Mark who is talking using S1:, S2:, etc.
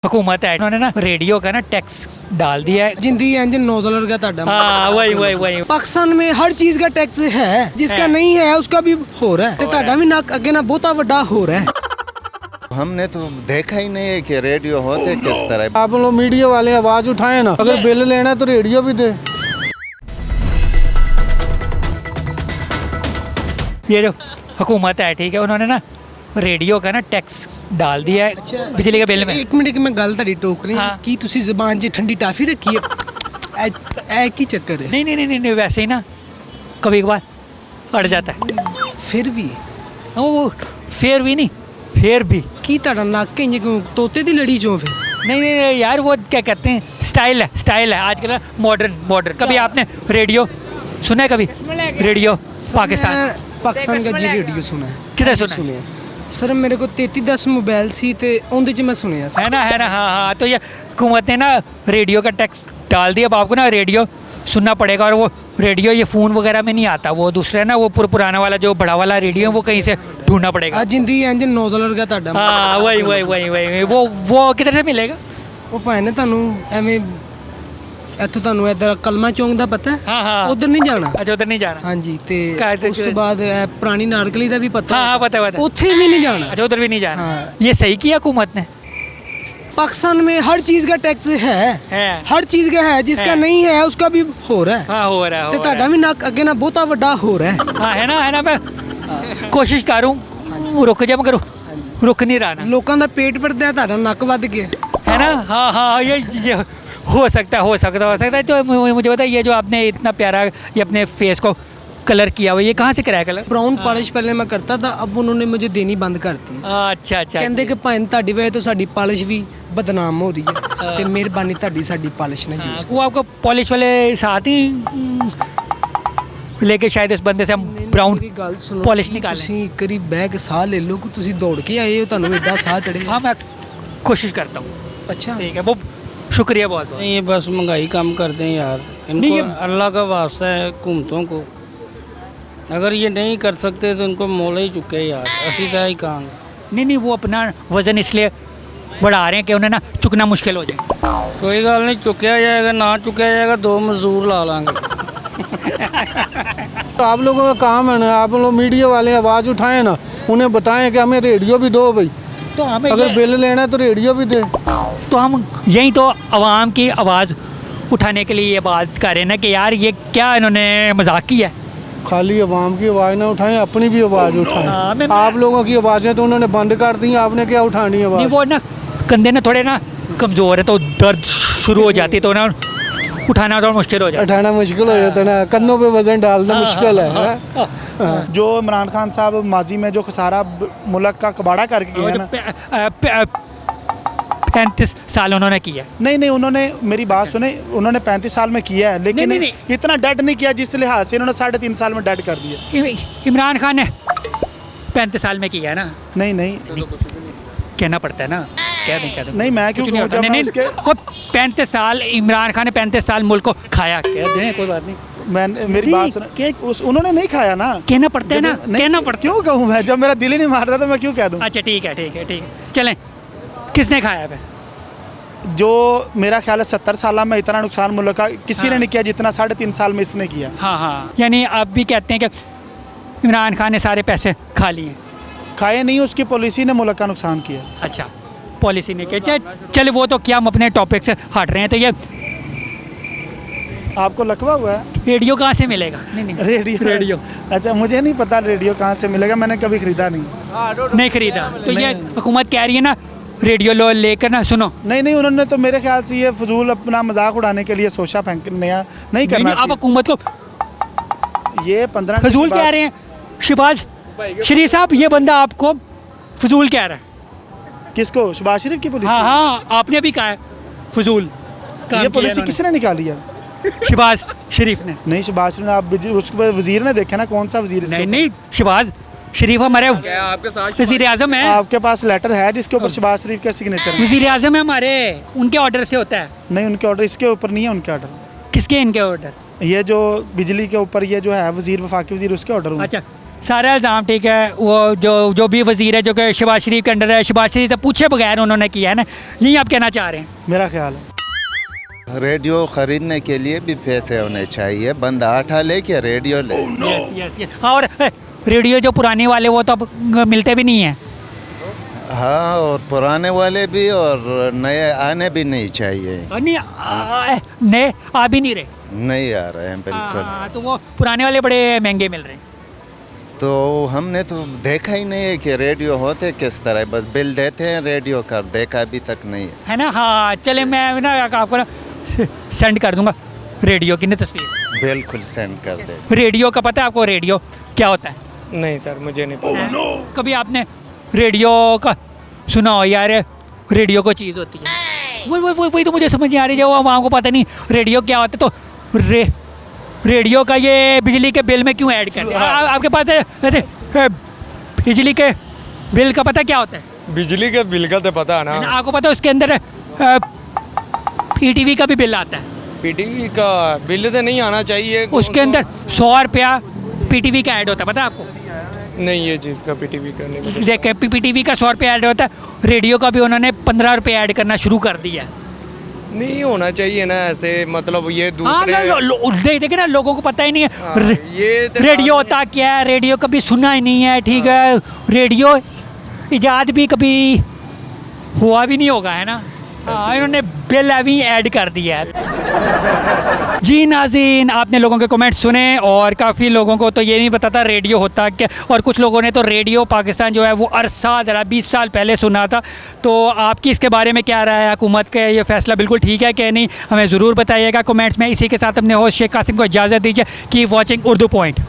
S1: हुकूमत है उन्होंने ना रेडियो का ना टैक्स डाल दिया है।
S2: जिंदगी इंजन नोजल का ताड़ा।
S1: हाँ वही
S2: पाकिस्तान में हर चीज का टैक्स है, जिसका नहीं है उसका भी हो रहा है। ते ताड़ा भी नाक अगे ना बहुता बड़ा हो रहा है।
S3: हमने तो देखा ही नहीं है कि रेडियो होते किस तरह।
S4: आप लोग मीडिया वाले आवाज उठाए ना, अगर बिल लेना है तो रेडियो भी दे।
S1: ये जो हुकूमत है ठीक है, उन्होंने ना रेडियो का ना टैक्स डाल दिया है बिजली के बिल में।
S2: एक मिनट मैं गल ताड़ी टोक रही
S1: हाँ।
S2: कि तुसी ज़बान 'च ठंडी टाफी रखी है। ऐ की चक्कर है?
S1: नहीं वैसे ही ना कभी कभार अड़ जाता है।
S2: फिर भी
S1: वो फिर भी नहीं फिर भी
S2: की ताड़ा नाक के क्यों तोते दी लड़ी चो फिर?
S1: नहीं यार, वो क्या कहते हैं, स्टाइल है आजकल ना, मॉडर्न। कभी आपने रेडियो सुना है? कभी रेडियो
S2: पाकिस्तान का जी रेडियो सुना है।
S1: किधर सुना है?
S2: सुनिए सर, मेरे को 3310 मोबाइल सी ते उनदे च मैं सुनिया सी।
S1: है ना हाँ। तो ये हुकूमत ने ना रेडियो का टैक्स डाल दिया। अब आपको ना रेडियो सुनना पड़ेगा, और वो रेडियो ये फ़ोन वगैरह में नहीं आता, वो दूसरा ना वो पुराना वाला जो बड़ा वाला रेडियो है वो कहीं से ढूंढना पड़ेगा।
S2: आज जिंदगी इंजन नोजल का ताड़ा।
S1: हाँ वही वो किधर से मिलेगा?
S2: ਉਹ ਭਾਵੇਂ ਨਾ ਤੁਹਾਨੂੰ ਐਵੇਂ ਇੱਥੋਂ ਤੁਹਾਨੂੰ ਇੱਧਰ ਕਲਮਾ ਚੌਂਕ ਦਾ ਪਤਾ ਹੈ?
S1: हाँ
S2: ਉਧਰ ਨਹੀਂ ਜਾਣਾ।
S1: अच्छा उधर नहीं जाना।
S2: ਹਾਂਜੀ ਤੇ
S1: ਕਾਹਦੇ
S2: ਉਸ ਤੋਂ ਬਾਅਦ ਇਹ ਪੁਰਾਣੀ ਨਾਰਕਲੀ ਦਾ ਵੀ ਪਤਾ
S1: हाँ पता है।
S2: ਉੱਥੇ ਵੀ नहीं जाना।
S1: अच्छा उधर भी नहीं जाना।
S2: हाँ।
S1: ये सही किया हुकूमत ने।
S2: पाकिस्तान में हर चीज का टैक्स है,
S1: है।
S2: हर चीज का है, जिसका
S1: है।
S2: नहीं है उसका भी हो रहा है।
S1: हाँ हो रहा
S2: ਤੇ
S1: है।
S2: ਤੁਹਾਡਾ ਵੀ ਨੱਕ ਅੱਗੇ ਨਾ ਬਹੁਤਾ ਵੱਡਾ ਹੋ ਰਿਹਾ ਹੈ।
S1: हाँ है ना मैं कोशिश करूँ, रुक जा मगर रुक नहीं रहा ना,
S2: ਲੋਕਾਂ ਦਾ ਪੇਟ ਭਰਦਾ ਹੈ, ਤੁਹਾਡਾ ਨੱਕ ਵੱਧ ਗਿਆ।
S1: है ना। हाँ ये हो सकता है। तो मुझे बता, ये जो आपने इतना प्यारा ये अपने फेस को कलर किया हुआ, ये कहाँ से कराया कलर?
S2: ब्राउन पॉलिश पहले मैं करता था, अब उन्होंने मुझे देनी बंद कर दी।
S1: अच्छा
S2: ਕਹਿੰਦੇ ਕਿ ਭਾਵੇਂ ਤੁਹਾਡੀ ਵਜ੍ਹਾ ਤੋਂ ਸਾਡੀ ਪਾਲਿਸ਼ ਵੀ ਬਦਨਾਮ ਹੋ ਰਹੀ ਹੈ ਤੇ ਮਿਹਰਬਾਨੀ ਤੁਹਾਡੀ ਸਾਡੀ ਪਾਲਿਸ਼ ਨਾ ਯੂਜ਼
S1: वो आपको पॉलिश वाले साथ ही लेके शायद इस बंदे से हम ब्राउन
S2: ਮੇਰੀ ਗੱਲ ਸੁਣੋ,
S1: पॉलिश
S2: ਕੀ
S1: निकालें।
S2: ਤੁਸੀਂ ਇੱਕ ਵਾਰੀ ਬਹਿ ਕੇ ਸਾਹ ਲੈ ਲਓ ਕਿ ਤੁਸੀਂ ਦੌੜ ਕੇ ਆਏ ਹੋ, ਤੁਹਾਨੂੰ ਐਡਾ ਸਾਹ ਚੜੇ।
S1: हाँ मैं कोशिश करता हूँ।
S2: अच्छा
S1: ठीक है, वो शुक्रिया बहुत।
S4: नहीं, ये बस महंगाई कम कर दें यार,
S1: नहीं,
S4: इनको
S1: ये-
S4: अल्लाह का वास्ता है हुकूमतों को। अगर ये नहीं कर सकते तो उनको मोल ही चुके यार, असी तो ही कहांगे।
S1: नहीं वो अपना वजन इसलिए बढ़ा रहे हैं कि उन्हें ना चुकना मुश्किल हो जाए।
S4: कोई गल नहीं, चुकया जाएगा, ना चुकया जाएगा, 2 मजदूर ला लांगे। तो आप लोगों का काम है ना, आप लोग मीडिया वाले आवाज़ उठाएं ना, उन्हें बताएं कि हमें रेडियो भी दो भाई।
S1: तो हमें
S4: अगर बिल लेना है तो रेडियो भी दे।
S1: तो हम यही तो आवाम की आवाज़ उठाने के लिए ये बात कर रहे हैं ना कि यार ये क्या इन्होंने मजाक किया है।
S4: खाली आवाम की आवाज़ ना उठाएं, अपनी भी आवाज़
S1: हाँ,
S4: उठाएं।
S1: मैं-
S4: आप लोगों की आवाज़ें तो उन्होंने बंद कर दी, आपने क्या उठानी
S1: नहीं
S4: आवाज़?
S1: वो ना कंधे ना थोड़े ना कमज़ोर है, तो दर्द शुरू हो जाती है, तो ना उठाना थोड़ा मुश्किल हो जाता
S4: उठाना मुश्किल हो जाता है ना, कंधों पे वजन डालना मुश्किल है।
S5: जो इमरान खान साहब माजी में जो खसारा मुल्क का कबाड़ा करके गए ना,
S1: 35 साल उन्होंने किया।
S5: नहीं उन्होंने मेरी बात सुने, उन्होंने 35 साल में किया है, लेकिन
S1: नहीं।
S5: इतना डेड नहीं किया जिस लिहाज से इन्होंने 3.5 साल में डेड कर दिया।
S1: इमरान खान ने 35 साल में किया है ना,
S5: नहीं
S1: कहना पड़ता है ना, कह दें
S5: नहीं, मैं क्यों
S1: कुछ नहीं
S5: कहूँ,
S1: होता।
S5: जब
S1: नहीं
S5: मैं उसके-
S1: वो 35 साल इमरान खान ने 35 साल मुल्क को खाया, कह दें कोई बात नहीं,
S5: मैं मेरी बात सुने, उन्होंने नहीं खाया ना,
S1: कहना पड़ता है ना,
S5: नहीं,
S1: कहना पड़ता
S5: क्यों कहूँ मैं, जब मेरा दिल ही नहीं मार रहा तो मैं क्यों कह दूँ?
S1: अच्छा ठीक है चलें, किसने खाया फिर?
S5: जो मेरा ख्याल है 70 साल में इतना नुकसान मुल्क का किसी ने नहीं किया जितना 3.5 साल में इसने किया।
S1: हाँ यानी आप भी कहते हैं कि इमरान खान ने सारे पैसे खा लिए?
S5: खाए नहीं, उसकी पॉलिसी ने मुल्क का नुकसान किया।
S1: अच्छा पॉलिसी ने किया। चले वो तो क्या, हम अपने टॉपिक से हट रहे हैं। तो ये
S5: आपको लकवा हुआ है
S1: रेडियो कहाँ से मिलेगा? नहीं
S5: रेडियो? अच्छा, मुझे नहीं पता रेडियो कहाँ से मिलेगा, मैंने कभी खरीदा नहीं
S1: खरीदा। तो ये हुकूमत कह रही है ना रेडियो लो लेकर ना सुनो।
S5: नहीं उन्होंने तो मेरे ख्याल से ये फजूल अपना मजाक उड़ाने के लिए सोचा फेंक नया नहीं करना
S1: नहीं, अब हुकूमत को
S5: चाहिए। ये 15
S1: फजूल कह रहे हैं। शहबाज शरीफ साहब, ये बंदा आपको फजूल कह रहा है।
S5: किसको? शहबाज शरीफ की पुलिस?
S1: हाँ आपने भी कहा है फजूल काम
S5: ये
S1: किया
S5: पॉलिसी
S1: इन्होंने।
S5: किसने निकाली है?
S1: शहबाज शरीफ ने।
S5: नहीं, शहबाज शरीफ ने, आप उसके वजीर ने देखा ना, कौन सा वजीर?
S1: नहीं शहबाज शरीफ हमारे वजीर आजम है।
S5: आपके पास लेटर है जिसके ऊपर शहबाज शरीफ का सिग्नेचर है?
S1: वजीर आजम है हमारे, उनके ऑर्डर से होता है।
S5: नहीं, उनके ऑर्डर इसके ऊपर नहीं है, उनके ऑर्डर।
S1: किसके इनके ऑर्डर?
S5: ये जो बिजली के ऊपर ये जो है वजीर, वफाकी वजीर, उसके ऑर्डर होंगे।
S1: अच्छा सारा इल्ज़ाम ठीक है, वो जो भी वज़ीर है जो कि शहबाज शरीफ के अंडर है, शहबाज शरीफ से पूछे बगैर उन्होंने किया है ना, यही आप कहना चाह रहे हैं?
S5: मेरा ख्याल है
S3: रेडियो खरीदने के लिए भी पैसे होने चाहिए। बंदा आटा ले के रेडियो ले।
S1: Yes yes yes. हाँ, और रेडियो जो पुराने वाले वो तो अब मिलते भी नहीं हैं।
S3: हाँ, और पुराने वाले भी और नए आने भी नहीं चाहिए।
S1: नहीं नए आ भी नहीं रहे।
S3: नहीं आ रहे हैं बिल्कुल।
S1: तो वो पुराने वाले बड़े महंगे मिल रहे हैं।
S3: तो हमने तो देखा ही नहीं है कि रेडियो होते किस तरह, बस बिल देते हैं रेडियो का, देखा अभी तक नहीं है।
S1: है ना? हाँ, चले मैं ना आपको ना सेंड कर दूंगा रेडियो की ना तस्वीर।
S3: बिल्कुल सेंड कर दे।
S1: रेडियो का पता है आपको रेडियो क्या होता है?
S4: नहीं सर, मुझे नहीं पता।
S1: कभी आपने रेडियो का सुना हो यार? रेडियो को चीज़ होती है वही तो मुझे समझ नहीं आ रही है, वो वहाँ को पता नहीं रेडियो क्या होता है। तो रेडियो का ये बिजली के बिल में क्यों ऐड करते हैं? आपके पास वैसे बिजली के बिल का पता क्या होता है?
S6: बिजली के बिल का तो पता है
S1: है ना?
S6: ना।
S1: आपको पता है उसके अंदर पीटीवी का भी बिल आता है।
S6: पीटीवी का बिल तो नहीं आना चाहिए।
S1: उसके अंदर 100 रुपया पीटीवी का ऐड होता है, पता है आपको?
S6: नहीं, ये चीज़ का पीटीवी का नहीं पता।
S1: देख पीटीवी का 100 रुपया ऐड होता है। रेडियो का भी उन्होंने 15 रुपये ऐड करना शुरू कर दिया।
S6: नहीं होना चाहिए ना ऐसे, मतलब ये
S1: हाँ
S6: दूसरे
S1: देखे ना, लोगों को पता ही नहीं है
S6: हाँ, ये तो
S1: रेडियो होता क्या है, रेडियो कभी सुना ही नहीं है। ठीक है, रेडियो इजाद भी कभी हुआ भी नहीं होगा, है ना? हाँ, इन्होंने बिल अभी ऐड कर दिया है। जी नाज़रीन, आपने लोगों के कमेंट सुने और काफ़ी लोगों को तो ये नहीं पता था रेडियो होता क्या, और कुछ लोगों ने तो रेडियो पाकिस्तान जो है वो अरसा ज़रा 20 साल पहले सुना था। तो आपकी इसके बारे में क्या राय है? हुकूमत का ये फ़ैसला बिल्कुल ठीक है कि नहीं, हमें ज़रूर बताइएगा कमेंट्स में। इसी के साथ अपने होस्ट शेख कासिम को इजाज़त दीजिए। Keep watching Urdu point.